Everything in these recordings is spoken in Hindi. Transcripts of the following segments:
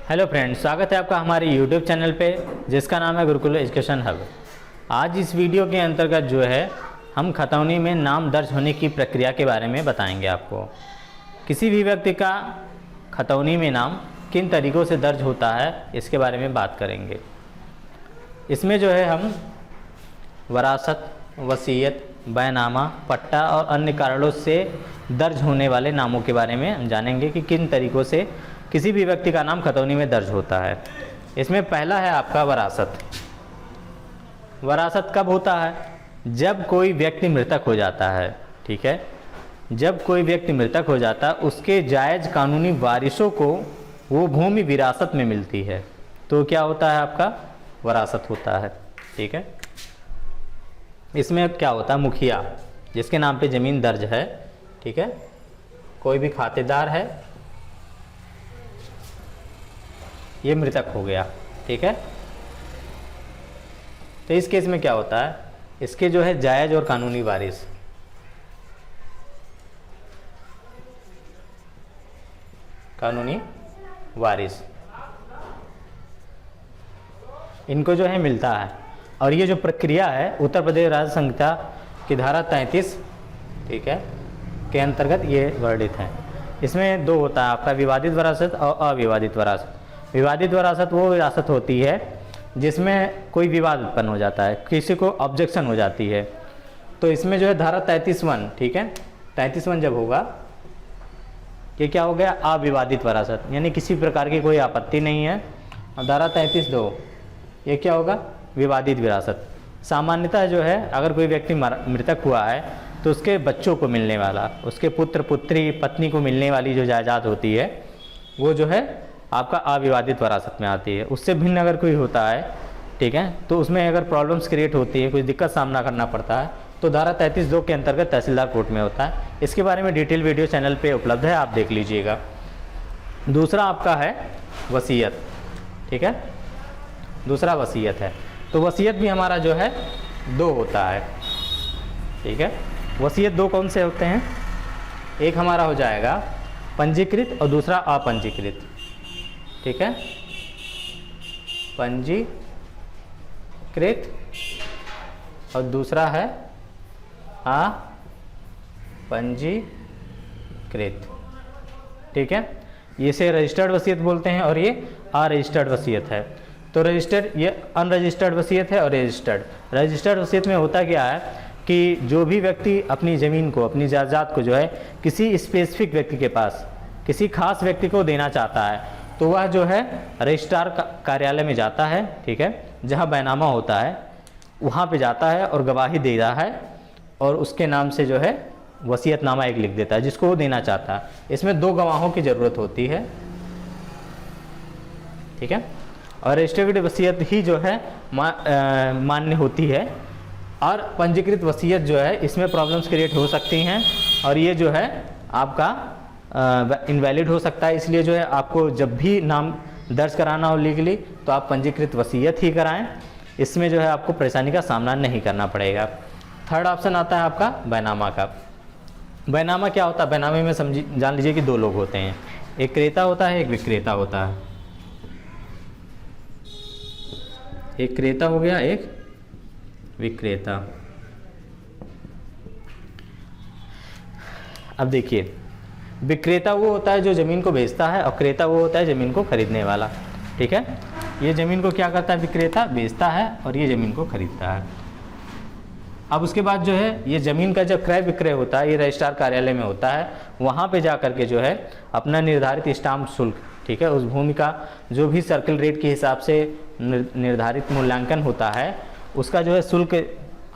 हेलो फ्रेंड्स, स्वागत है आपका हमारे यूट्यूब चैनल पे जिसका नाम है गुरुकुल एजुकेशन हब। आज इस वीडियो के अंतर्गत जो है हम खतौनी में नाम दर्ज होने की प्रक्रिया के बारे में बताएंगे आपको। किसी भी व्यक्ति का खतौनी में नाम किन तरीक़ों से दर्ज होता है इसके बारे में बात करेंगे। इसमें जो है हम वरासत, वसीयत, बैनामा, पट्टा और अन्य कारणों से दर्ज होने वाले नामों के बारे में हम जानेंगे कि किन तरीक़ों से किसी भी व्यक्ति का नाम खतौनी में दर्ज होता है। इसमें पहला है आपका वरासत। वरासत कब होता है? जब कोई व्यक्ति मृतक हो जाता है। ठीक है, जब कोई व्यक्ति मृतक हो जाता है उसके जायज़ कानूनी वारिसों को वो भूमि विरासत में मिलती है, तो क्या होता है? आपका वरासत होता है। ठीक है, इसमें क्या होता है? मुखिया जिसके नाम पे ज़मीन दर्ज है, ठीक है, कोई भी खातेदार है, ये मृतक हो गया। ठीक है, तो इस केस में क्या होता है? इसके जो है जायज़ और कानूनी वारिस, कानूनी वारिस इनको जो है मिलता है। और ये जो प्रक्रिया है उत्तर प्रदेश राज्य संहिता की धारा 33, ठीक है, के अंतर्गत ये वर्णित है। इसमें दो होता है आपका, विवादित वरासत और अविवादित वरासत। विवादित वरासत वो विरासत होती है जिसमें कोई विवाद उत्पन्न हो जाता है, किसी को ऑब्जेक्शन हो जाती है, तो इसमें जो है धारा 33(1), ठीक है, 33(1) जब होगा ये क्या हो गया? अविवादित वरासत, यानी किसी प्रकार की कोई आपत्ति नहीं है। और धारा 33(2) ये क्या होगा? विवादित विरासत। सामान्यतः जो है अगर कोई व्यक्ति मृतक हुआ है तो उसके बच्चों को मिलने वाला, उसके पुत्र पुत्री पत्नी को मिलने वाली जो जायदाद होती है वो जो है आपका अविवादित वरासत में आती है। उससे भिन्न अगर कोई होता है, ठीक है, तो उसमें अगर प्रॉब्लम्स क्रिएट होती है, कोई दिक्कत सामना करना पड़ता है, तो धारा 33(2) के अंतर्गत तहसीलदार कोर्ट में होता है। इसके बारे में डिटेल वीडियो चैनल पे उपलब्ध है, आप देख लीजिएगा। दूसरा आपका है वसीयत। ठीक है, दूसरा वसीयत है। तो वसीयत भी हमारा जो है दो होता है। ठीक है, वसीयत दो कौन से होते हैं? एक हमारा हो जाएगा पंजीकृत और दूसरा अपंजीकृत। ठीक है, पंजीकृत और दूसरा है अपंजीकृत। ठीक है, इसे रजिस्टर्ड वसीयत बोलते हैं और ये अरजिस्टर्ड वसीयत है। तो रजिस्टर्ड, ये अनरजिस्टर्ड वसीयत है और रजिस्टर्ड। रजिस्टर्ड वसीयत में होता क्या है कि जो भी व्यक्ति अपनी ज़मीन को, अपनी जायदाद को जो है किसी स्पेसिफिक व्यक्ति के पास, किसी खास व्यक्ति को देना चाहता है, तो वह जो है रजिस्ट्रार कार्यालय में जाता है, ठीक है, जहाँ बैनामा होता है वहाँ पे जाता है और गवाही दे रहा है और उसके नाम से जो है वसीयतनामा एक लिख देता है जिसको वो देना चाहता है। इसमें दो गवाहों की ज़रूरत होती है। ठीक है, और रजिस्टर्ड वसीयत ही जो है मान्य होती है। और पंजीकृत वसीयत जो है इसमें प्रॉब्लम्स क्रिएट हो सकती हैं और ये जो है आपका इनवैलिड हो सकता है। इसलिए जो है आपको जब भी नाम दर्ज कराना हो लीगली तो आप पंजीकृत वसीयत ही कराएं, इसमें जो है आपको परेशानी का सामना नहीं करना पड़ेगा। थर्ड ऑप्शन आता है आपका बैनामा का। बैनामा क्या होता है? बैनामे में जान लीजिए कि दो लोग होते हैं, एक क्रेता होता है, एक विक्रेता होता है। एक क्रेता हो गया, एक विक्रेता। अब देखिए, विक्रेता वो होता है जो ज़मीन को बेचता है और क्रेता वो होता है ज़मीन को खरीदने वाला। ठीक है, ये ज़मीन को क्या करता है? विक्रेता बेचता है और ये ज़मीन को खरीदता है। अब उसके बाद जो है ये ज़मीन का जब क्रय विक्रय होता है, ये रजिस्ट्रार कार्यालय में होता है, वहाँ पे जा कर के जो है अपना निर्धारित स्टाम्प शुल्क, ठीक है, उस भूमि का जो भी सर्किल रेट के हिसाब से निर्धारित मूल्यांकन होता है उसका जो है शुल्क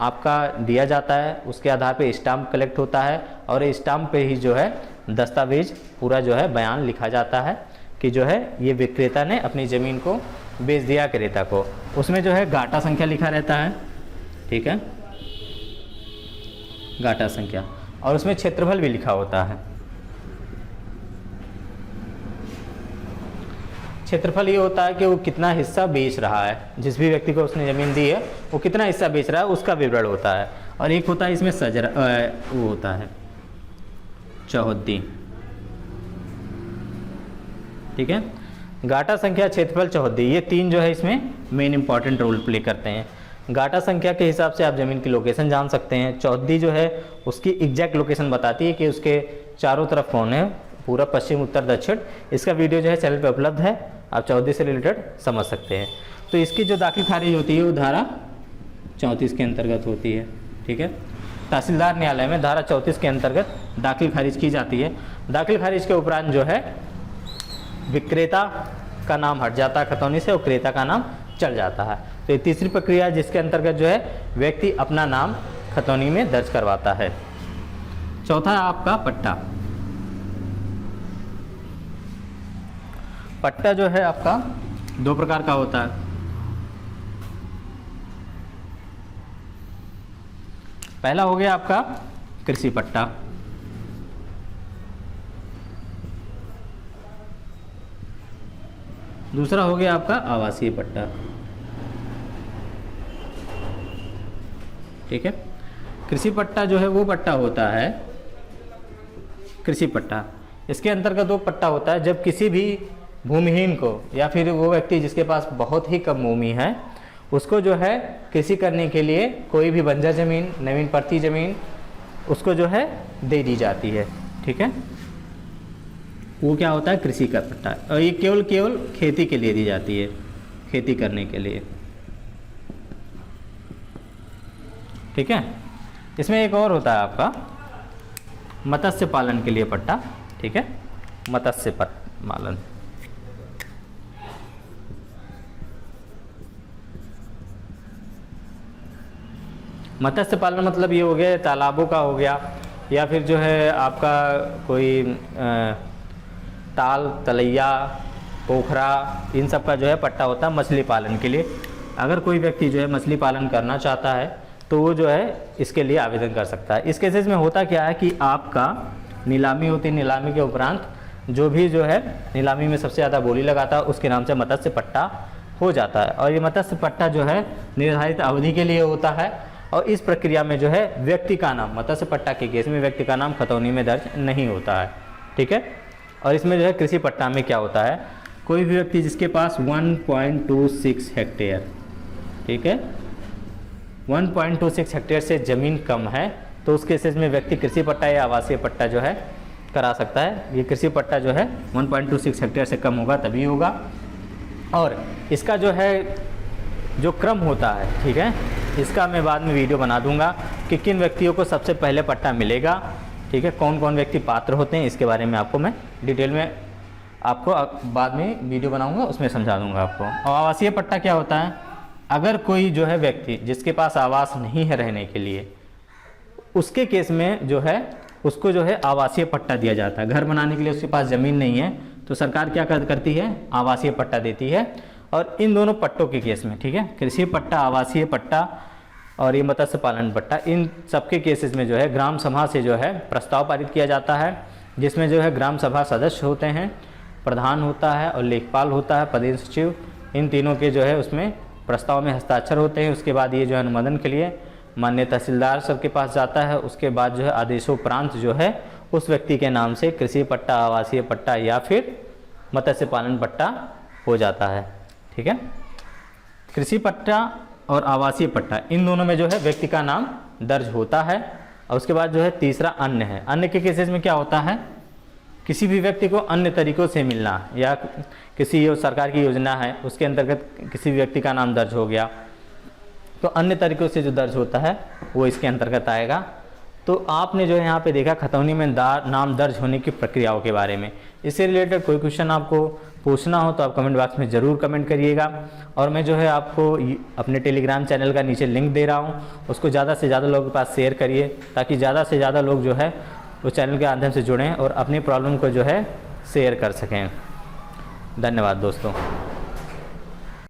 आपका दिया जाता है। उसके आधार पे स्टाम्प कलेक्ट होता है और स्टाम्प पे ही जो है दस्तावेज पूरा जो है बयान लिखा जाता है कि जो है ये विक्रेता ने अपनी ज़मीन को बेच दिया क्रेता को। उसमें जो है गाटा संख्या लिखा रहता है, ठीक है, गाटा संख्या, और उसमें क्षेत्रफल भी लिखा होता है। क्षेत्रफल ये होता है कि वो कितना हिस्सा बेच रहा है, जिस भी व्यक्ति को उसने ज़मीन दी है वो कितना हिस्सा बेच रहा है उसका विवरण होता है। और एक होता है इसमें सजरा, वो होता है चौहद्दी। ठीक है, गाटा संख्या, क्षेत्रफल, चौहद्दी, ये तीन जो है इसमें मेन इंपॉर्टेंट रोल प्ले करते हैं। गाटा संख्या के हिसाब से आप ज़मीन की लोकेशन जान सकते हैं। चौहद्दी जो है उसकी एग्जैक्ट लोकेशन बताती है कि उसके चारों तरफ कौन है, पूरा, पश्चिम, उत्तर, दक्षिण। इसका वीडियो जो है चैनल पे उपलब्ध है, आप चौहद्दी से रिलेटेड समझ सकते हैं। तो इसकी जो दाखिल खारिज होती है वो धारा 34 के अंतर्गत होती है। ठीक है, तहसीलदार न्यायालय में धारा 34 के अंतर्गत दाखिल खारिज की जाती है। दाखिल खारिज के उपरांत जो है विक्रेता का नाम हट जाता है खतौनी से और क्रेता का नाम चल जाता है। तो ये तीसरी प्रक्रिया जिसके अंतर्गत जो है व्यक्ति अपना नाम खतौनी में दर्ज करवाता है। चौथा है आपका पट्टा। पट्टा जो है आपका दो प्रकार का होता है। पहला हो गया आपका कृषि पट्टा, दूसरा हो गया आपका आवासीय पट्टा। ठीक है, कृषि पट्टा जो है वो पट्टा होता है, कृषि पट्टा, इसके अंतर्गत वो पट्टा होता है जब किसी भी भूमिहीन को या फिर वो व्यक्ति जिसके पास बहुत ही कम भूमि है उसको जो है कृषि करने के लिए कोई भी बंजर ज़मीन, नवीन पड़ती ज़मीन उसको जो है दे दी जाती है। ठीक है, वो क्या होता है, कृषि का पट्टा। और ये केवल खेती के लिए दी जाती है, खेती करने के लिए। ठीक है, इसमें एक और होता है आपका मत्स्य पालन के लिए पट्टा। ठीक है, मत्स्य पालन, मत्स्य पालन मतलब ये हो गया तालाबों का हो गया, या फिर जो है आपका कोई ताल, तलैया, पोखरा, इन सब का जो है पट्टा होता है मछली पालन के लिए। अगर कोई व्यक्ति जो है मछली पालन करना चाहता है तो वो जो है इसके लिए आवेदन कर सकता है। इस केसेस में होता क्या है कि आपका नीलामी होती है, नीलामी के उपरांत जो भी जो है नीलामी में सबसे ज़्यादा बोली लगाता है उसके नाम से मत्स्य पट्टा हो जाता है। और ये मत्स्य पट्टा जो है निर्धारित अवधि के लिए होता है। और इस प्रक्रिया में जो है व्यक्ति का नाम, मत्स्य पट्टा के केस में व्यक्ति का नाम खतौनी में दर्ज नहीं होता है। ठीक है, और इसमें जो है कृषि पट्टा में क्या होता है, कोई भी व्यक्ति जिसके पास 1.26 हेक्टेयर, ठीक है, 1.26 हेक्टेयर से ज़मीन कम है तो उस केसेस में व्यक्ति कृषि पट्टा या आवासीय पट्टा जो है करा सकता है। ये कृषि पट्टा जो है 1.26 हेक्टेयर से कम होगा तभी होगा। और इसका जो है जो क्रम होता है, ठीक है, इसका मैं बाद में वीडियो बना दूंगा कि किन व्यक्तियों को सबसे पहले पट्टा मिलेगा। ठीक है, कौन कौन व्यक्ति पात्र होते हैं इसके बारे में आपको मैं डिटेल में आपको बाद में वीडियो बनाऊंगा, उसमें समझा दूंगा आपको। और आवासीय पट्टा क्या होता है, अगर कोई जो है व्यक्ति जिसके पास आवास नहीं है रहने के लिए, उसके केस में जो है उसको जो है आवासीय पट्टा दिया जाता है। घर बनाने के लिए उसके पास ज़मीन नहीं है तो सरकार क्या करती है, आवासीय पट्टा देती है। और इन दोनों पट्टों के केस में, ठीक है, कृषि पट्टा, आवासीय पट्टा और ये मत्स्य पालन पट्टा, इन सबके केसेस में जो है ग्राम सभा से जो है प्रस्ताव पारित किया जाता है, जिसमें जो है ग्राम सभा सदस्य होते हैं, प्रधान होता है और लेखपाल होता है, पदेन सचिव, इन तीनों के जो है उसमें प्रस्ताव में हस्ताक्षर होते हैं। उसके बाद ये जो है अनुमोदन के लिए माननीय तहसीलदार सबके पास जाता है। उसके बाद जो है आदेशोपरांत जो है उस व्यक्ति के नाम से कृषि पट्टा, आवासीय पट्टा या फिर मत्स्य पालन पट्टा हो जाता है। ठीक है, कृषि पट्टा और आवासीय पट्टा इन दोनों में जो है व्यक्ति का नाम दर्ज होता है। और उसके बाद जो है तीसरा अन्य है। अन्य के केसेस में क्या होता है, किसी भी व्यक्ति को अन्य तरीक़ों से मिलना, या किसी सरकार की योजना है उसके अंतर्गत किसी व्यक्ति का नाम दर्ज हो गया तो अन्य तरीक़ों से जो दर्ज होता है वो इसके अंतर्गत आएगा। तो आपने जो है यहाँ पे देखा खतौनी में नाम दर्ज होने की प्रक्रियाओं के बारे में। इससे रिलेटेड कोई क्वेश्चन आपको पूछना हो तो आप कमेंट बॉक्स में ज़रूर कमेंट करिएगा। और मैं जो है आपको अपने टेलीग्राम चैनल का नीचे लिंक दे रहा हूँ, उसको ज़्यादा से ज़्यादा लोगों के पास शेयर करिए ताकि ज़्यादा से ज़्यादा लोग जो है उस चैनल के माध्यम से जुड़ें और अपनी प्रॉब्लम को जो है शेयर कर सकें। धन्यवाद दोस्तों।